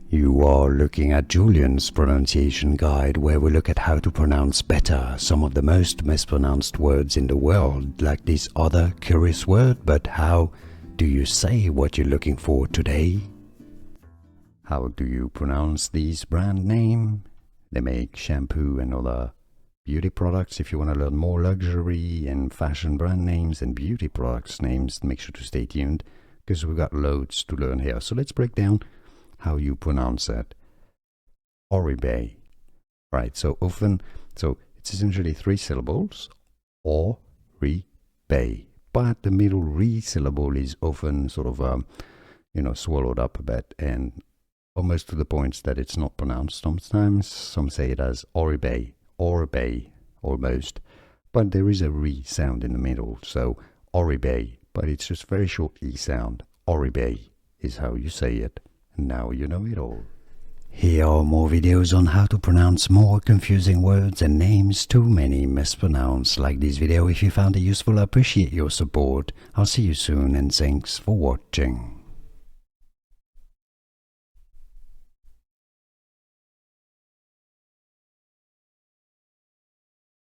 You are looking at Julian's pronunciation guide, where we look at how to pronounce better some of the most mispronounced words in the world, like this other curious word. But how do you say what you're looking for today? How do you pronounce this brand name? They make shampoo and other beauty products. If you want to learn more luxury and fashion brand names and beauty products names, make sure to stay tuned, because we've got loads to learn here. So let's break down how you pronounce it. Oribe. Right, so it's essentially 3 syllables, Oribe. But the middle re syllable is often sort of swallowed up a bit, and almost to the point that it's not pronounced. Sometimes some say it as Oribe, Oribe, almost, but there is a re sound in the middle, so Oribe, but it's just very short e sound. Oribe is how you say it, and now you know it all. Here are more videos on how to pronounce more confusing words and names too many mispronounced. Like this video if you found it useful. I appreciate your support. I'll see you soon, and thanks for watching.